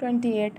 28।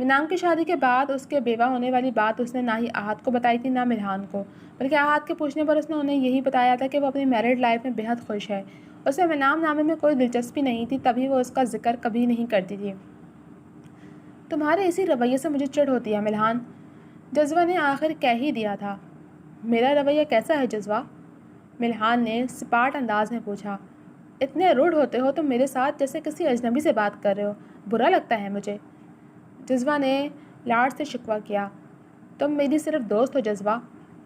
مینام کی شادی کے بعد اس کے بیوہ ہونے والی بات اس نے نہ ہی احد کو بتائی تھی نہ ملحان کو، بلکہ احد کے پوچھنے پر اس نے انہیں یہی بتایا تھا کہ وہ اپنی میرڈ لائف میں بہت خوش ہے۔ اسے مینام نامے میں کوئی دلچسپی نہیں تھی، تبھی وہ اس کا ذکر کبھی نہیں کرتی تھی۔ تمہارے اسی رویے سے مجھے چڑ ہوتی ہے ملحان، جذبہ نے آخر کہہ ہی دیا تھا۔ میرا رویہ کیسا ہے جذبہ؟ ملحان نے سپاٹ انداز میں پوچھا۔ اتنے روڈ ہوتے ہو تم میرے ساتھ جیسے کسی اجنبی سے بات کر رہے ہو، برا لگتا ہے مجھے۔ جذبہ نے لاڈ سے شکوہ کیا۔ تم میری صرف دوست ہو جذبہ،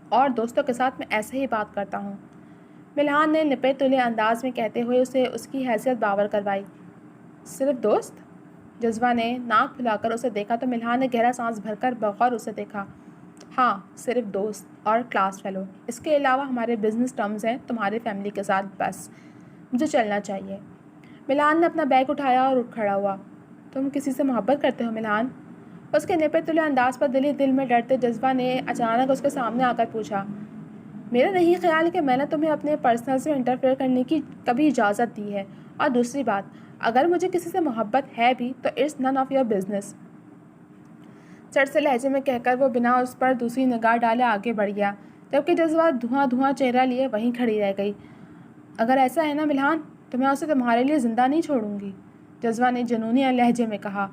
اور دوستوں کے ساتھ میں ایسے ہی بات کرتا ہوں، ملحان نے نپے تلے انداز میں کہتے ہوئے اسے اس کی حیثیت باور کروائی۔ صرف دوست؟ جذبہ نے ناک پھلا کر اسے دیکھا تو ملحان نے گہرا سانس بھر کر بغور اسے دیکھا۔ ہاں، صرف دوست اور کلاس فیلو، اس کے علاوہ ہمارے بزنس ٹرمز ہیں تمہاری فیملی کے ساتھ، بس مجھے چلنا چاہیے۔ ملحان نے اپنا بیگ اٹھایا اور اٹھ کھڑا ہوا۔ تم کسی سے محبت کرتے ہو ملحان؟ اس کے نپے تلے انداز پر دل میں ڈرتے جذبہ نے اچانک اس کے سامنے آ کر پوچھا۔ میرا نہیں خیال کہ میں نے تمہیں اپنے پرسنلز میں انٹرفیئر کرنے کی کبھی اجازت دی ہے، اور دوسری بات، اگر مجھے کسی سے محبت ہے بھی تو it's none of your business. چڑ سے لہجے میں کہہ کر وہ بنا اس پر دوسری نگاہ ڈالے آگے بڑھ گیا، جبکہ جذبہ دھواں چہرہ لیے وہیں کھڑی رہ گئی۔ اگر ایسا ہے نا ملحان، تو میں اسے تمہارے لیے زندہ نہیں چھوڑوں گی، جذبہ نے جنونی لہجے میں کہا۔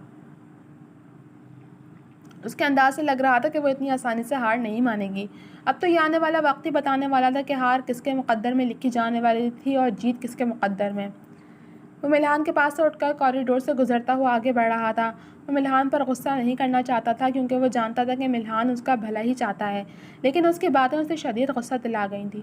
اس کے انداز سے لگ رہا تھا کہ وہ اتنی آسانی سے ہار نہیں مانے گی۔ اب تو یہ آنے والا وقت ہی بتانے والا تھا کہ ہار کس کے مقدر میں لکھی جانے والی تھی اور جیت کس کے مقدر میں۔ وہ ملحان کے پاس سے اٹھ کر کوریڈور سے گزرتا ہوا آگے بڑھ رہا تھا۔ وہ ملحان پر غصہ نہیں کرنا چاہتا تھا کیونکہ وہ جانتا تھا کہ ملحان اس کا بھلا ہی چاہتا ہے، لیکن اس کی باتیں اسے شدید غصہ دلا گئی تھیں۔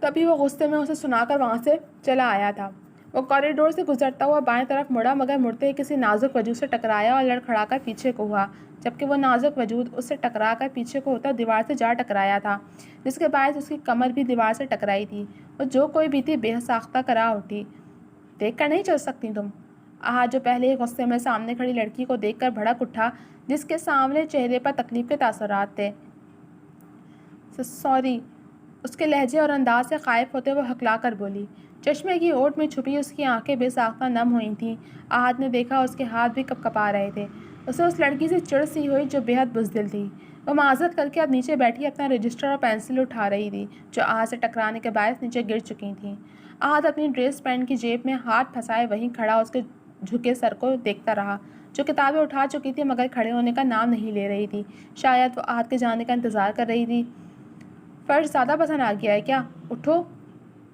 تبھی وہ غصے میں اسے سنا کر وہاں سے چلا آیا تھا۔ وہ کوریڈور سے گزرتا ہوا بائیں طرف مڑا، مگر مڑتے ہی کسی نازک وجود سے ٹکرایا اور لڑکھڑا کر پیچھے کو ہوا، جبکہ وہ نازک وجود اس سے ٹکرا کر پیچھے کو ہوتا دیوار سے جا ٹکرایا تھا، جس کے باعث اس کی کمر بھی دیوار سے ٹکرائی تھی۔ وہ جو کوئی بھی تھی بے حد ساختہ کرا اٹھی۔ دیکھ کر نہیں چل سکتی تم؟ احد جو پہلے ہی غصے میں سامنے کھڑی لڑکی کو دیکھ کر بھڑک اٹھا، جس کے سامنے چہرے پر تکلیف کے تاثرات تھے۔ سوری، اس کے لہجے اور انداز سے خائف ہوتے وہ ہکلا کر بولی۔ چشمے کی اوٹ میں چھپی اس کی آنکھیں بے ساختہ نم ہوئی تھیں۔ احد نے دیکھا اس کے ہاتھ بھی کپکپا رہے تھے۔ اسے اس لڑکی سے چڑ سی ہوئی جو بے حد بزدل تھی۔ وہ معذرت کر کے اب نیچے بیٹھی اپنا رجسٹر اور پینسل اٹھا رہی تھی جو احد سے ٹکرانے کے باعث نیچے گر چکی تھیں۔ احد اپنی ڈریس پینٹ کی جیب میں ہاتھ پھنسائے وہیں کھڑا اس کے جھکے سر کو دیکھتا رہا، جو کتابیں اٹھا چکی تھی مگر کھڑے ہونے کا نام نہیں لے رہی تھی۔ شاید وہ احد کے جانے کا انتظار کر رہی تھی۔ فرش زیادہ پسند آ گیا ہے کیا؟ اٹھو،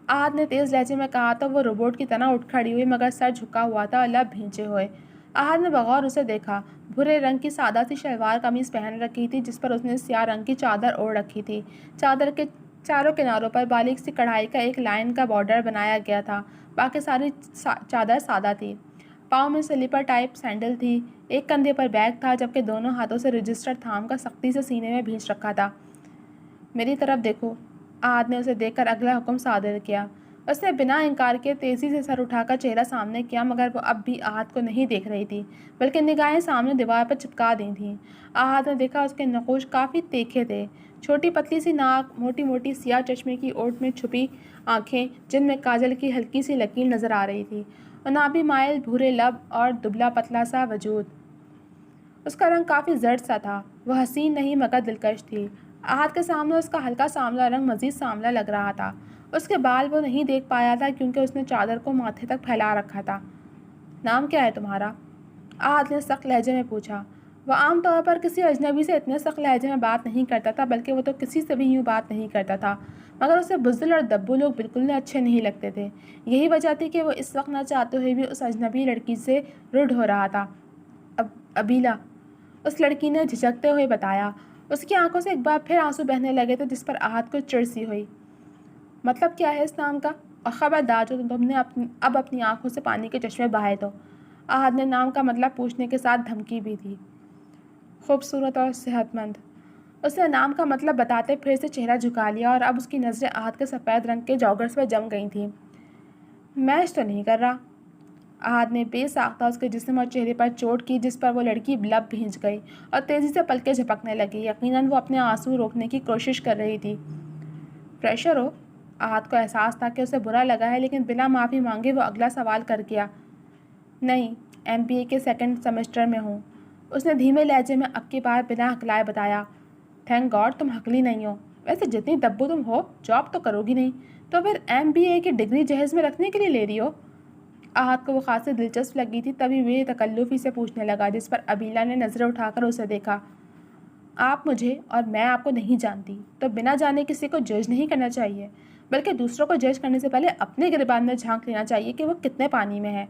احد نے تیز لہجے میں کہا تو وہ روبوٹ کی طرح اٹھ کھڑی ہوئی مگر سر جھکا ہوا تھا اور لب بھینچے ہوئے۔ احد نے بغور اسے دیکھا۔ بھورے رنگ کی سادہ سی شلوار قمیص پہن رکھی تھی جس پر اس نے سیاہ رنگ کی چادر اوڑھ رکھی تھی۔ چادر کے چاروں کناروں پر باریک سی کڑھائی کا ایک لائن کا بارڈر بنایا گیا تھا، باقی ساری چادر سادہ تھی۔ پاؤں میں سلیپر ٹائپ سینڈل تھی، ایک کندھے پر بیگ تھا جبکہ دونوں ہاتھوں سے رجسٹر تھام کر سختی سے سینے میں بھینچ رکھا تھا۔ میری طرف دیکھو، احد نے اسے دیکھ کر اگلا حکم صادر کیا۔ اس نے بنا انکار کے تیزی سے سر اٹھا کر چہرہ سامنے کیا مگر وہ اب بھی احد کو نہیں دیکھ رہی تھی بلکہ نگاہیں سامنے دیوار پر چپکا دی تھیں۔ احد نے دیکھا اس کے نقوش کافی تیکھے تھے، چھوٹی پتلی سی ناک، موٹی موٹی سیاہ چشمے کی اوٹ میں چھپی آنکھیں جن میں کاجل کی ہلکی سی لکیر نظر آ رہی تھی، عنابی مائل بھورے لب اور دبلا پتلا سا وجود۔ اس کا رنگ کافی زرد سا تھا۔ وہ حسین نہیں مگر دلکش تھی۔ احد کے سامنے اس کا ہلکا سانولا رنگ مزید سانولا لگ رہا تھا۔ اس کے بال وہ نہیں دیکھ پایا تھا کیونکہ اس نے چادر کو ماتھے تک پھیلا رکھا تھا۔ نام کیا ہے تمہارا؟ احد نے سخت لہجے میں پوچھا۔ وہ عام طور پر کسی اجنبی سے اتنے سخت لہجے میں بات نہیں کرتا تھا، بلکہ وہ تو کسی سے بھی یوں بات نہیں کرتا تھا، مگر اسے بزدل اور دبو لوگ بالکل اچھے نہیں لگتے تھے۔ یہی وجہ تھی کہ وہ اس وقت نہ چاہتے ہوئے بھی اس اجنبی لڑکی سے رڈ ہو رہا تھا۔ ابیلا، اس لڑکی نے جھجکتے ہوئے بتایا۔ اس کی آنکھوں سے ایک بار پھر آنسو بہنے لگے تھے جس پر احد کو چڑ سی ہوئی۔ مطلب کیا ہے اس نام کا؟ اور خبردار جو تم نے اب اپنی آنکھوں سے پانی کے چشمے بہائے تو۔ احد نے نام کا مطلب پوچھنے کے ساتھ دھمکی بھی دی۔ خوبصورت اور صحت مند، اس نے نام کا مطلب بتاتے پھر سے چہرہ جھکا لیا اور اب اس کی نظریں احد کے سفید رنگ کے جاگرز پر جم گئی تھیں۔ میچ تو نہیں کر رہا؟ احد نے بے ساختہ اس کے جسم اور چہرے پر چوٹ کی جس پر وہ لڑکی لب بھینچ گئی اور تیزی سے پلکیں جھپکنے لگی۔ یقیناً وہ اپنے آنسو روکنے کی کوشش کر رہی تھی۔ فریشر ہو؟ احد کو احساس تھا کہ اسے برا لگا ہے، لیکن بنا معافی مانگے وہ اگلا سوال کر گیا۔ نہیں، MBA کے 2nd سیمسٹر میں ہوں۔ اس نے دھیمے لہجے میں اب کی بار بنا ہکلائے بتایا۔ تھینک گاڈ تم ہکلی نہیں ہو، ویسے جتنی دبو تم ہو جاب تو کرو گی نہیں، تو پھر MBA کی ڈگری جہیز میں رکھنے کے لیے لے رہی ہو؟ احد کو وہ خاصی دلچسپ لگی تھی، تبھی وہ تکلفی سے پوچھنے لگا، جس پر ابیلا نے نظریں اٹھا کر اسے دیکھا۔ آپ مجھے اور میں آپ کو نہیں جانتی، تو بنا جانے کسی کو جج نہیں کرنا چاہیے، بلکہ دوسروں کو جج کرنے سے پہلے اپنے گریبان میں جھانک لینا چاہیے کہ وہ کتنے پانی میں ہے۔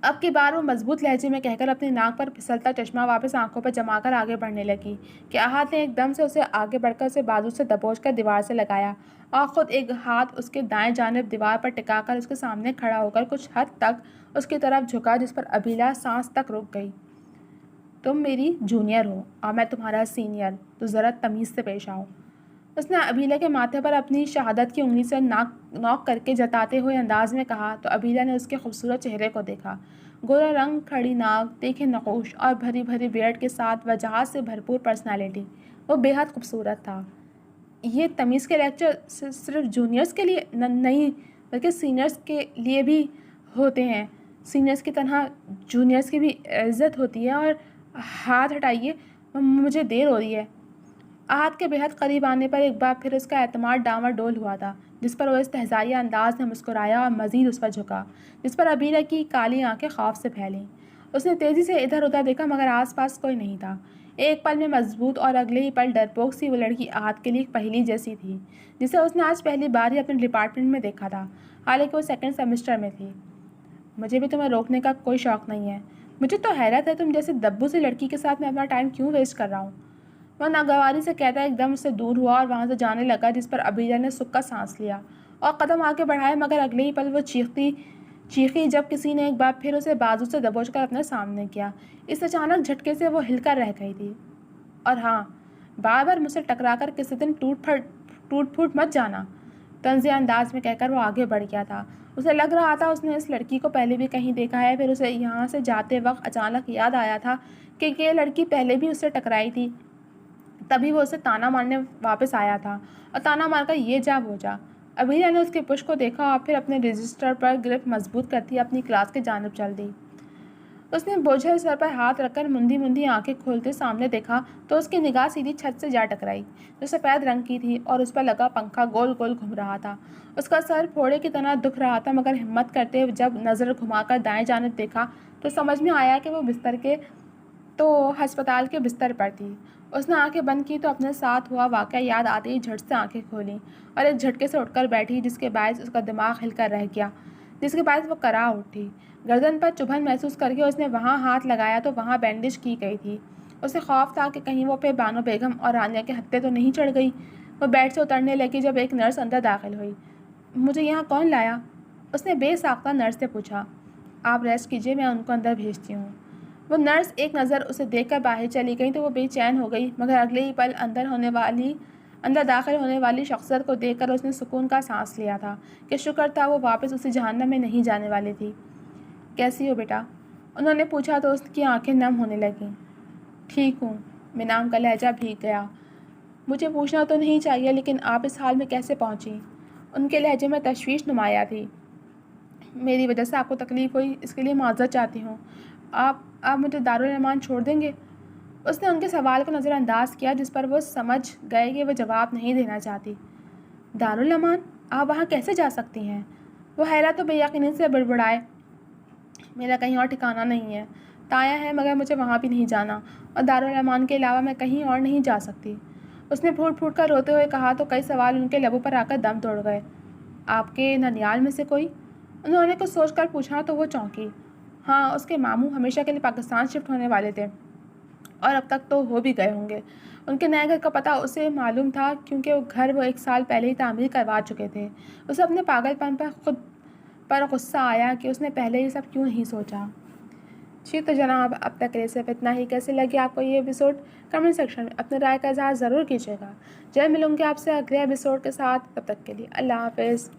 اب کی بار وہ مضبوط لہجے میں کہہ کر اپنی ناک پر پھسلتا چشمہ واپس آنکھوں پر جما کر آگے بڑھنے لگی کہ احد نے ایک دم سے اسے آگے بڑھ کر اسے بازو سے دبوچ کر دیوار سے لگایا اور خود ایک ہاتھ اس کے دائیں جانب دیوار پر ٹکا کر اس کے سامنے کھڑا ہو کر کچھ حد تک اس کی طرف جھکا، جس پر ابیلا سانس تک رک گئی۔ تم میری جونیئر ہو اور میں تمہارا سینئر، تو ذرا تمیز سے پیش آؤ۔ اس نے ابیلا کے ماتھے پر اپنی شہادت کی انگلی سے نوک کر کے جتاتے ہوئے انداز میں کہا، تو ابیلا نے اس کے خوبصورت چہرے کو دیکھا۔ گورا رنگ، کھڑی ناک، تیکھے نقوش اور بھری بھری بیئرڈ کے ساتھ وجاہت سے بھرپور پرسنالٹی، وہ بے حد خوبصورت تھا۔ یہ تمیز کے لیکچر صرف جونیئرز کے لیے نہیں بلکہ سینئرز کے لیے بھی ہوتے ہیں۔ سینئرز کی طرح جونیئرز کی بھی عزت ہوتی ہے۔ اور ہاتھ ہٹائیے، مجھے دیر ہو رہی ہے۔ احد کے بے حد قریب آنے پر ایک بار پھر اس کا اعتماد ڈاواں ڈول ہوا تھا، جس پر وہ استہزائیہ انداز میں مسکرایا اور مزید اس پر جھکا، جس پر ابیلا کی کالی آنکھیں خوف سے پھیلیں۔ اس نے تیزی سے ادھر ادھر دیکھا مگر آس پاس کوئی نہیں تھا۔ ایک پل میں مضبوط اور اگلے ہی پل ڈرپوک سی وہ لڑکی احد کے لیے ایک پہیلی جیسی تھی، جسے اس نے آج پہلی بار ہی اپنے ڈپارٹمنٹ میں دیکھا تھا، حالانکہ وہ 2nd سیمسٹر میں تھی۔ مجھے بھی تمہیں روکنے کا کوئی شوق نہیں ہے، مجھے تو حیرت ہے تم جیسے دبو سے لڑکی کے ساتھ میں اپنا ٹائم کیوں ویسٹ کر رہا ہوں۔ وہ ناگواری سے کہتا ایک دم سے دور ہوا اور وہاں سے جانے لگا، جس پر ابیلا نے سکا سانس لیا اور قدم آگے بڑھائے، مگر اگلے ہی پل وہ چیخی جب کسی نے ایک بار پھر اسے بازو سے دبوچ کر اپنے سامنے کیا۔ اس اچانک جھٹکے سے وہ ہل کر رہ گئی تھی۔ اور ہاں، بار بار مجھ سے ٹکرا کر کسی دن ٹوٹ پھوٹ مت جانا، طنزیہ انداز میں کہہ کر وہ آگے بڑھ گیا تھا۔ اسے لگ رہا تھا اس نے اس لڑکی کو پہلے بھی کہیں دیکھا ہے، پھر اسے یہاں سے جاتے وقت اچانک یاد آیا تھا کہ یہ لڑکی پہلے بھی اس سے ٹکرائی تھی، تبھی وہ اسے تانا مارنے واپس آیا تھا اور تانا مار کر یہ جا وہ جا۔ ابیلا نے اس کے پش کو دیکھا اور پھر اپنے رجسٹر پر گرپ مضبوط کرتی اپنی کلاس کی جانب چل دی۔ اس نے بوجھل سر پر ہاتھ رکھ کر مندی آنکھیں کھولتے سامنے دیکھا تو اس کی نگاہ سیدھی چھت سے جا ٹکرائی، جو سفید رنگ کی تھی اور اس پر لگا پنکھا گول گول گھوم رہا تھا۔ اس کا سر پھوڑے کی طرح دکھ رہا تھا، مگر ہمت کرتے جب نظر گھما کر دائیں جانب دیکھا تو سمجھ میں آیا کہ وہ ہسپتال کے بستر پر تھی۔ اس نے آنکھیں بند کی تو اپنے ساتھ ہوا واقعہ یاد آتے ہی جھٹ سے آنکھیں کھولیں اور ایک جھٹکے سے اٹھ کر بیٹھی، جس کے باعث اس کا دماغ ہل کر رہ گیا، جس کے باعث وہ کرا اٹھی۔ گردن پر چبھن محسوس کر کے اس نے وہاں ہاتھ لگایا تو وہاں بینڈیج کی گئی تھی۔ اسے خوف تھا کہ کہیں وہ پہ بانو بیگم اور رانیہ کے ہتھے تو نہیں چڑھ گئی۔ وہ بیڈ سے اترنے لگی جب ایک نرس اندر داخل ہوئی۔ مجھے یہاں کون لایا؟ اس نے بے ساختہ نرس سے پوچھا۔ آپ ریسٹ کیجیے، میں ان کو اندر بھیجتی ہوں۔ وہ نرس ایک نظر اسے دیکھ کر باہر چلی گئی تو وہ بے چین ہو گئی، مگر اگلے ہی پل اندر داخل ہونے والی شخصیت کو دیکھ کر اس نے سکون کا سانس لیا تھا کہ شکر تھا وہ واپس اسی جہنم میں نہیں جانے والی تھی۔ کیسی ہو بیٹا؟ انہوں نے پوچھا تو اس کی آنکھیں نم ہونے لگیں۔ ٹھیک ہوں، مینام کا لہجہ بھیگ گیا۔ مجھے پوچھنا تو نہیں چاہیے، لیکن آپ اس حال میں کیسے پہنچیں؟ ان کے لہجے میں تشویش نمایاں تھی۔ میری وجہ سے آپ کو تکلیف ہوئی، اس کے لیے معذرت چاہتی ہوں۔ آپ مجھے دارالرحمان چھوڑ دیں گے؟ اس نے ان کے سوال کو نظر انداز کیا، جس پر وہ سمجھ گئے کہ وہ جواب نہیں دینا چاہتی۔ دارالرحمان؟ آپ وہاں کیسے جا سکتی ہیں؟ وہ حیرت و بے یقینی سے بڑبڑائے۔ میرا کہیں اور ٹھکانہ نہیں ہے، تایا ہے مگر مجھے وہاں بھی نہیں جانا، اور دارالرحمان کے علاوہ میں کہیں اور نہیں جا سکتی۔ اس نے پھوٹ کر روتے ہوئے کہا تو کئی سوال ان کے لبوں پر آ کر دم توڑ گئے۔ آپ کے ننیال میں سے کوئی؟ انہوں نے کچھ سوچ کر پوچھا تو وہ چونکی۔ ہاں، اس کے ماموں ہمیشہ کے لیے پاکستان شفٹ ہونے والے تھے اور اب تک تو ہو بھی گئے ہوں گے۔ ان کے نئے گھر کا پتہ اسے معلوم تھا کیونکہ وہ گھر 1 سال پہلے ہی تعمیر کروا چکے تھے۔ اسے اپنے پاگل پن پر خود پر غصہ آیا کہ اس نے پہلے یہ سب کیوں نہیں سوچا۔ جی تو جناب، اب تک کے لیے صرف اتنا ہی۔ کیسے لگے آپ کو یہ ایپیسوڈ؟ کمنٹ سیکشن میں اپنے رائے کا اظہار ضرور کیجیے گا۔ جلد ملوں گے آپ سے اگلے ایپیسوڈ کے ساتھ، تب تک کے لیے اللہ حافظ۔